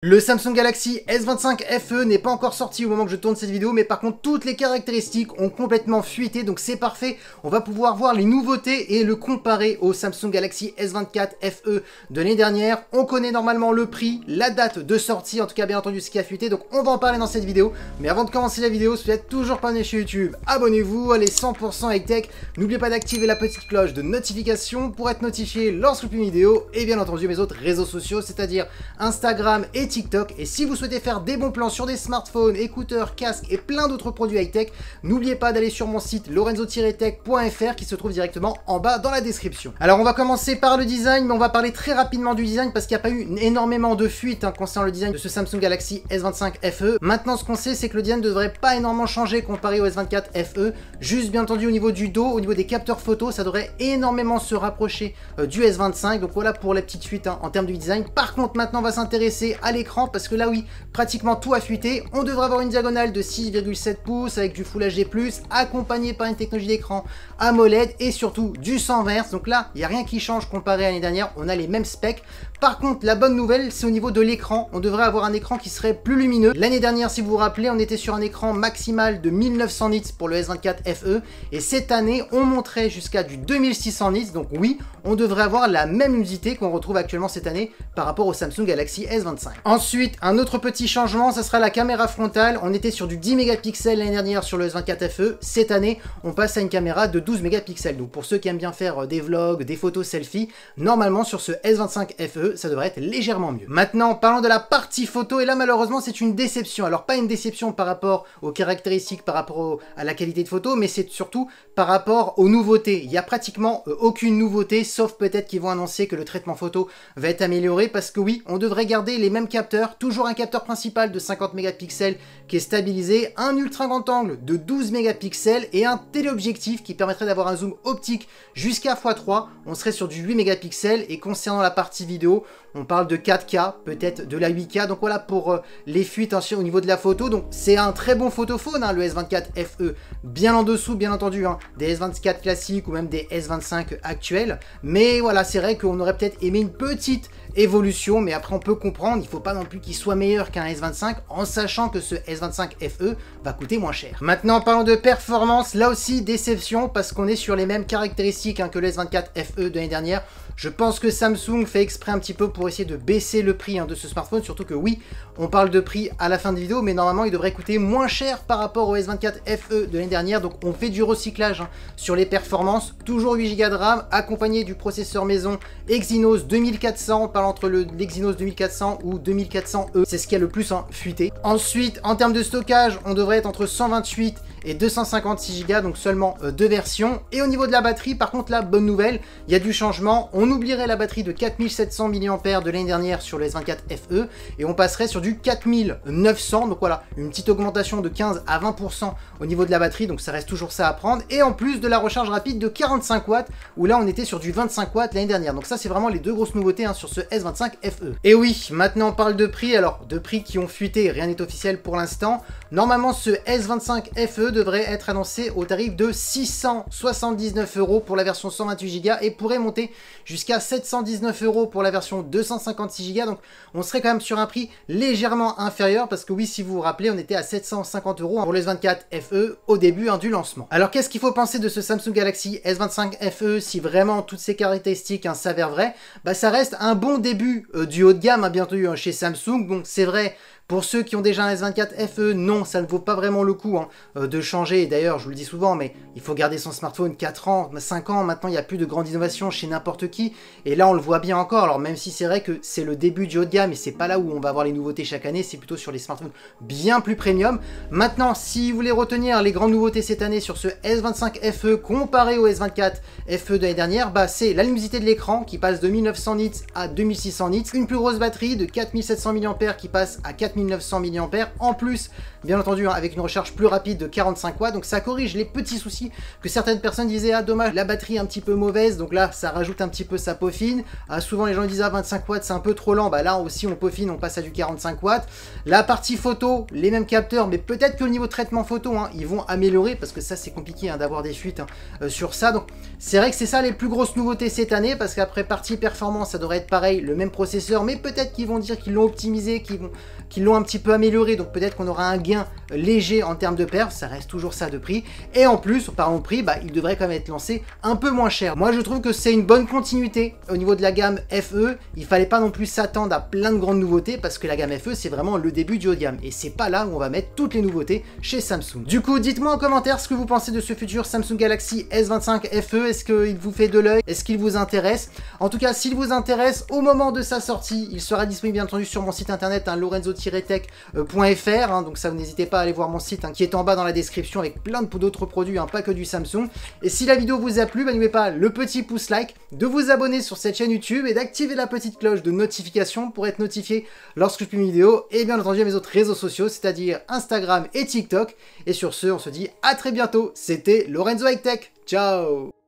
Le Samsung Galaxy S25 FE n'est pas encore sorti au moment que je tourne cette vidéo, mais par contre toutes les caractéristiques ont complètement fuité, donc c'est parfait. On va pouvoir voir les nouveautés et le comparer au Samsung Galaxy S24 FE de l'année dernière. On connaît normalement le prix, la date de sortie, en tout cas bien entendu ce qui a fuité, donc on va en parler dans cette vidéo. Mais avant de commencer la vidéo, si vous n'êtes toujours pas né chez YouTube, abonnez-vous, allez 100% high tech. N'oubliez pas d'activer la petite cloche de notification pour être notifié lorsque je publie une vidéo, et bien entendu mes autres réseaux sociaux, c'est-à-dire Instagram et TikTok. Et si vous souhaitez faire des bons plans sur des smartphones, écouteurs, casques et plein d'autres produits high-tech, n'oubliez pas d'aller sur mon site lorenzo-tech.fr qui se trouve directement en bas dans la description. Alors on va commencer par le design, mais on va parler très rapidement du design parce qu'il n'y a pas eu énormément de fuite concernant le design de ce Samsung Galaxy S25 FE. Maintenant ce qu'on sait c'est que le design ne devrait pas énormément changer comparé au S24 FE, juste bien entendu au niveau du dos, au niveau des capteurs photo, ça devrait énormément se rapprocher du S25, donc voilà pour les petites fuites en termes de design. Par contre maintenant on va s'intéresser à l'écran parce que là oui, pratiquement tout a fuité. On devrait avoir une diagonale de 6,7 pouces avec du Full HD+, accompagné par une technologie d'écran AMOLED et surtout du 100 Hz. Donc là, il n'y a rien qui change comparé à l'année dernière, on a les mêmes specs. Par contre, la bonne nouvelle, c'est au niveau de l'écran. On devrait avoir un écran qui serait plus lumineux. L'année dernière, si vous vous rappelez, on était sur un écran maximal de 1900 nits pour le S24 FE. Et cette année, on monterait jusqu'à du 2600 nits. Donc oui, on devrait avoir la même luminosité qu'on retrouve actuellement cette année par rapport au Samsung Galaxy S25. Ensuite, un autre petit changement, ça sera la caméra frontale. On était sur du 10 mégapixels l'année dernière sur le S24 FE. Cette année, on passe à une caméra de 12 mégapixels. Donc pour ceux qui aiment bien faire des vlogs, des photos selfie, normalement sur ce S25 FE, ça devrait être légèrement mieux. Maintenant, parlons de la partie photo, et là malheureusement c'est une déception. Alors pas une déception par rapport aux caractéristiques, par rapport à la qualité de photo, mais c'est surtout par rapport aux nouveautés. Il n'y a pratiquement aucune nouveauté, sauf peut-être qu'ils vont annoncer que le traitement photo va être amélioré, parce que oui, on devrait garder les mêmes capteurs, toujours un capteur principal de 50 mégapixels qui est stabilisé, un ultra grand angle de 12 mégapixels et un téléobjectif qui permettrait d'avoir un zoom optique jusqu'à x3. On serait sur du 8 mégapixels, et concernant la partie vidéo, on parle de 4K, peut-être de la 8K, donc voilà pour les fuites au niveau de la photo. Donc c'est un très bon photophone, le S24 FE, bien en dessous bien entendu des S24 classiques ou même des S25 actuels, mais voilà, c'est vrai qu'on aurait peut-être aimé une petite évolution, mais après on peut comprendre, il ne faut pas non plus qu'il soit meilleur qu'un S25, en sachant que ce S25 FE va coûter moins cher. Maintenant parlons de performance, là aussi déception, parce qu'on est sur les mêmes caractéristiques que le S24 FE de l'année dernière. Je pense que Samsung fait exprès un petit peu pour essayer de baisser le prix de ce smartphone, surtout que oui, on parle de prix à la fin de vidéo, mais normalement il devrait coûter moins cher par rapport au S24 FE de l'année dernière, donc on fait du recyclage sur les performances, toujours 8 Go de RAM, accompagné du processeur maison Exynos 2400, on parle entre l'Exynos 2400 ou 2400E, c'est ce qui a le plus fuité. Ensuite, en termes de stockage, on devrait être entre 128 et 256 Go, donc seulement deux versions. Et au niveau de la batterie, par contre, la bonne nouvelle, il y a du changement. On oublierait la batterie de 4700 mAh de l'année dernière sur le S24 FE et on passerait sur du 4900. Donc voilà, une petite augmentation de 15 à 20% au niveau de la batterie, donc ça reste toujours ça à prendre. Et en plus de la recharge rapide de 45 watts, où là on était sur du 25 watts l'année dernière. Donc ça, c'est vraiment les deux grosses nouveautés sur ce S25 FE. Et oui, maintenant on parle de prix. Alors, de prix qui ont fuité, rien n'est officiel pour l'instant. Normalement, ce S25 FE devrait être annoncé au tarif de 679 € pour la version 128 Go et pourrait monter jusqu'à 719 € pour la version 256 Go. Donc on serait quand même sur un prix légèrement inférieur, parce que oui, si vous vous rappelez, on était à 750 € pour le S24 FE au début du lancement. Alors qu'est-ce qu'il faut penser de ce Samsung Galaxy S25 FE si vraiment toutes ces caractéristiques s'avèrent vraies? Ça reste un bon début du haut de gamme, bien entendu, chez Samsung. Bon, c'est vrai, pour ceux qui ont déjà un S24 FE, non, ça ne vaut pas vraiment le coup de changer. D'ailleurs, je vous le dis souvent, mais il faut garder son smartphone 4 ans, 5 ans. Maintenant, il n'y a plus de grande innovation chez n'importe qui. Et là, on le voit bien encore. Alors, même si c'est vrai que c'est le début du haut de gamme et c'est pas là où on va avoir les nouveautés chaque année, c'est plutôt sur les smartphones bien plus premium. Maintenant, si vous voulez retenir les grandes nouveautés cette année sur ce S25 FE comparé au S24 FE de l'année dernière, c'est la luminosité de l'écran qui passe de 1900 nits à 2600 nits, une plus grosse batterie de 4700 mAh qui passe à 4900 mAh, en plus bien entendu hein, avec une recharge plus rapide de 45 watts, donc ça corrige les petits soucis que certaines personnes disaient, ah dommage, la batterie est un petit peu mauvaise, donc là ça rajoute un petit peu, ça peaufine. Souvent les gens disent, ah 25 watts c'est un peu trop lent, bah là aussi on peaufine, on passe à du 45 watts. La partie photo, les mêmes capteurs, mais peut-être que le niveau de traitement photo, hein, ils vont améliorer, parce que ça c'est compliqué hein, d'avoir des fuites sur ça, donc c'est vrai que c'est ça les plus grosses nouveautés cette année, parce qu'après partie performance ça devrait être pareil, le même processeur, mais peut-être qu'ils vont dire qu'ils l'ont optimisé, qu'ils l'ont un petit peu amélioré, donc peut-être qu'on aura un gain léger en termes de perf, ça reste toujours ça de prix, et en plus, parlons de prix, bah, il devrait quand même être lancé un peu moins cher. Moi je trouve que c'est une bonne continuité au niveau de la gamme FE, il fallait pas non plus s'attendre à plein de grandes nouveautés, parce que la gamme FE c'est vraiment le début du haut de gamme, et c'est pas là où on va mettre toutes les nouveautés chez Samsung. Du coup, dites-moi en commentaire ce que vous pensez de ce futur Samsung Galaxy S25 FE, est-ce qu'il vous fait de l'œil, est-ce qu'il vous intéresse? En tout cas, s'il vous intéresse, au moment de sa sortie, il sera disponible bien entendu sur mon site internet, hein, lorenzo-tech.fr, hein, donc ça, vous n'hésitez pas à aller voir mon site hein, qui est en bas dans la description avec plein d'autres produits, hein, pas que du Samsung. Et si la vidéo vous a plu, bah, n'oubliez pas le petit pouce like, de vous abonner sur cette chaîne YouTube et d'activer la petite cloche de notification pour être notifié lorsque je publie une vidéo, et bien entendu à mes autres réseaux sociaux, c'est-à-dire Instagram et TikTok. Et sur ce, on se dit à très bientôt. C'était Lorenzo High Tech. Ciao!